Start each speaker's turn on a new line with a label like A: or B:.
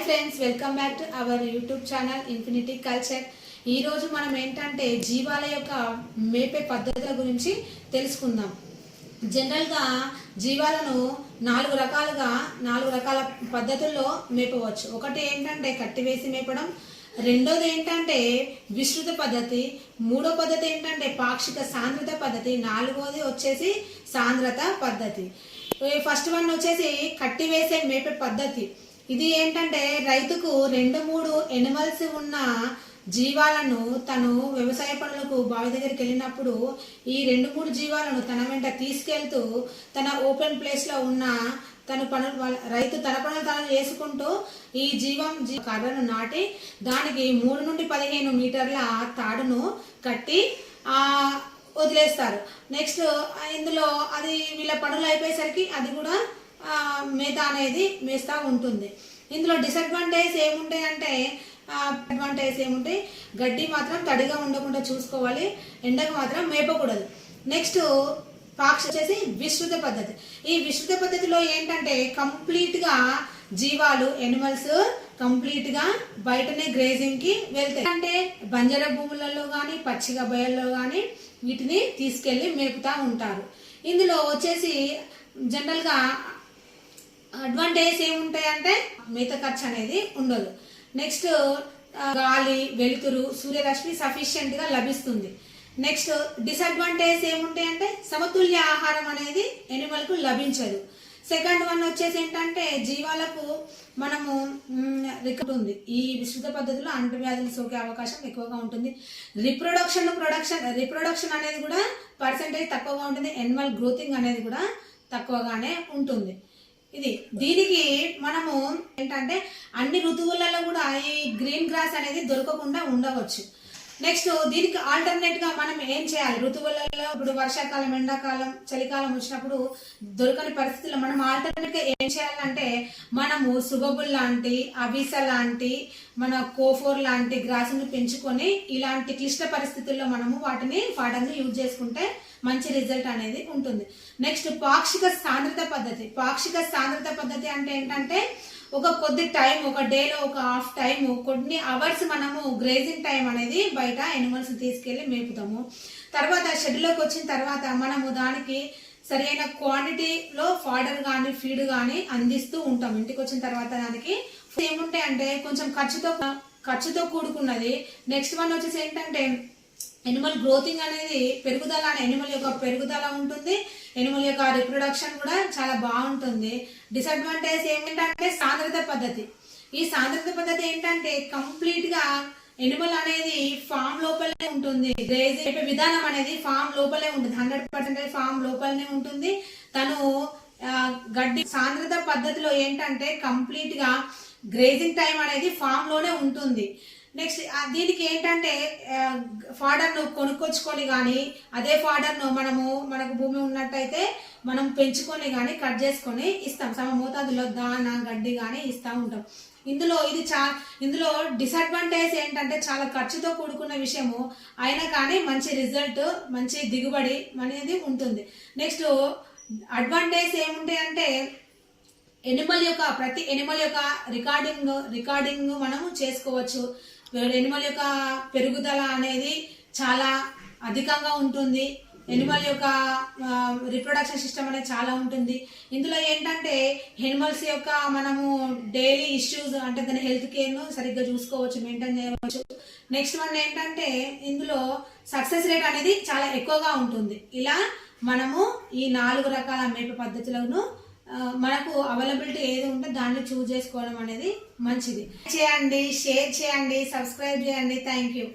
A: Friends, welcome back to our YouTube channel infinity culture. ఈ రోజు మనం ఏంటంటే జీవాల యొక్క మేపే పద్ధతుల గురించి తెలుసుకుందాం. జనరల్గా జీవాలను నాలుగు రకాల పద్ధతుల్లో మేపవచ్చు. ఒకటి ఏంటంటే కట్టివేసి మేపడం, రెండోది ఏంటంటే విస్తృత పద్ధతి, మూడో పద్ధతి ఏంటంటే పాక్షిక సాంద్రత పద్ధతి, నాలుగోది వచ్చేసి సాంద్రత పద్ధతి. ఫస్ట్ వన్ వచ్చేసి కట్టివేసే మేపే పద్ధతి. ఇది ఏంటంటే రైతుకు 2-3 ఎనిమల్స్ ఉన్న జీవాలను తను వ్యవసాయ పనులకు బావి దగ్గరికి వెళ్ళినప్పుడు ఈ 2-3 జీవాలను తన వెంట తీసుకెళ్తూ తన ఓపెన్ ప్లేస్లో ఉన్న రైతు తన పనులు తను చేసుకుంటూ ఈ కర్రను నాటి దానికి 3 నుండి 15 మీటర్ల తాడును కట్టి వదిలేస్తారు. నెక్స్ట్ ఇందులో అది వీళ్ళ పనులు అయిపోయేసరికి అది కూడా మేత అనేది మేస్తూ ఉంటుంది. ఇందులో డిసడ్వాంటేజ్ ఏముంటాయంటే గడ్డి మాత్రం తడిగా ఉండకుండా చూసుకోవాలి, ఎండకు మాత్రం మేపకూడదు. నెక్స్ట్ వచ్చేసి విస్తృత పద్ధతి. ఈ విస్తృత పద్ధతిలో ఏంటంటే కంప్లీట్గా జీవాలు ఎనిమల్స్ కంప్లీట్గా బయటనే గ్రేజింగ్కి వెళ్తాయి. అంటే బంజర భూములలో కానీ పచ్చిక బయల్లో కానీ వీటిని తీసుకెళ్ళి మేపుతూ ఉంటారు. ఇందులో వచ్చేసి జనరల్గా అడ్వాంటేజ్ ఏముంటాయంటే మేత ఖర్చు అనేది ఉండదు. నెక్స్ట్ గాలి, వెలుతురు, సూర్యరశ్మి సఫిషియెంట్గా లభిస్తుంది. నెక్స్ట్ డిసడ్వాంటేజ్ ఏముంటాయంటే సమతుల్య ఆహారం అనేది ఎనిమల్కు లభించదు. సెకండ్ వన్ వచ్చేసి ఏంటంటే జీవాలకు మనము ఉంది. ఈ విస్తృత పద్ధతిలో అంటువ్యాధులు సోకే అవకాశం ఎక్కువగా ఉంటుంది. రిప్రొడక్షన్ అనేది కూడా పర్సెంటేజ్ తక్కువగా ఉంటుంది. ఎనిమల్ గ్రోతింగ్ అనేది కూడా తక్కువగానే ఉంటుంది. దీనికి మనము ఏంటంటే అన్ని ఋతువులలో కూడా ఈ గ్రీన్ గ్రాస్ అనేది దొరకకుండా ఉండవచ్చు. నెక్స్ట్ దీనికి ఆల్టర్నేట్ గా మనం ఏం చేయాలి? ఋతువులలో ఇప్పుడు వర్షాకాలం, ఎండాకాలం, చలికాలం వచ్చినప్పుడు దొరకని పరిస్థితుల్లో మనం ఆల్టర్నేట్ గా ఏం చేయాలంటే మనము సుగబుల్ లాంటి, అవిస లాంటి, మన కోఫోర్ లాంటి గ్రాసును పెంచుకొని ఇలాంటి క్లిష్ట పరిస్థితుల్లో మనము వాటిని ఫాడర్ని యూజ్ చేసుకుంటే మంచి రిజల్ట్ అనేది ఉంటుంది. నెక్స్ట్ పాక్షిక సాంద్రత పద్ధతి అంటే ఏంటంటే ఒక కొద్ది టైం, ఒక డేలో ఒక హాఫ్ టైం, కొన్ని అవర్స్ మనము గ్రేజింగ్ టైం అనేది బయట ఎనిమల్స్ తీసుకెళ్లి మేపుతాము. తర్వాత షెడ్లోకి వచ్చిన తర్వాత మనము దానికి సరైన క్వాంటిటీలో ఫాడర్ కానీ ఫీడ్ కానీ అందిస్తూ ఉంటాం. ఇంటికి వచ్చిన తర్వాత దానికి ఏముంటాయి అంటే కొంచెం ఖర్చుతో కూడుకున్నది. నెక్స్ట్ వన్ వచ్చేసి ఏంటంటే ఎనిమల్ గ్రోతింగ్ అనేది ఎనిమల్ యొక్క పెరుగుదల ఉంటుంది. ఎనిమల్ యొక్క రిప్రొడక్షన్ కూడా చాలా బాగుంటుంది. డిసడ్వాంటేజ్ ఏమిటంటే సాంద్రత పద్ధతి. ఈ సాంద్రత పద్ధతి ఏంటంటే కంప్లీట్ గా ఎనిమల్ అనేది ఫామ్ లోపలనే ఉంటుంది. గ్రేజింగ్ విధానం అనేది ఫామ్ లోపలే ఉంటుంది. 100% ఫామ్ లోపలనే ఉంటుంది. తను గడ్డి సాంద్రత పద్ధతిలో ఏంటంటే కంప్లీట్ గా గ్రేజింగ్ టైం అనేది ఫామ్ లోనే ఉంటుంది. నెక్స్ట్ దీనికి ఏంటంటే ఫాడర్ను కొనుక్కొచ్చుకొని కానీ అదే ఫాడర్ను మనకు భూమి ఉన్నట్టయితే మనం పెంచుకొని కానీ కట్ చేసుకొని ఇస్తాం. సమ మోతాదులో దాన గడ్డి కానీ ఇస్తూ ఉంటాం. ఇందులో డిసడ్వాంటేజ్ ఏంటంటే చాలా ఖర్చుతో కూడుకున్న విషయము అయినా కానీ మంచి రిజల్ట్, మంచి దిగుబడి అనేది ఉంటుంది. నెక్స్ట్ అడ్వాంటేజ్ ఏముంటాయంటే ప్రతి ఎనిమల్ యొక్క రికార్డింగ్ మనము చేసుకోవచ్చు. ఎనిమల్ యొక్క పెరుగుదల అనేది చాలా అధికంగా ఉంటుంది. ఎనిమల్ యొక్క రిప్రొడక్షన్ సిస్టమ్ అనేది చాలా ఉంటుంది. ఇందులో ఏంటంటే ఎనిమల్స్ యొక్క మనము డైలీ ఇష్యూస్ అంటే దాని హెల్త్ కేర్ను సరిగ్గా చూసుకోవచ్చు, మెయింటైన్ చేయవచ్చు. నెక్స్ట్ వన్ ఏంటంటే ఇందులో సక్సెస్ రేట్ అనేది చాలా ఎక్కువగా ఉంటుంది. ఇలా మనము ఈ 4 రకాల మేప పద్ధతులను మనకు అవైలబిలిటీ ఏది ఉంటే దాన్ని చూస్ చేసుకోవడం అనేది మంచిది. షేర్ చేయండి, సబ్స్క్రైబ్ చేయండి. Thank you.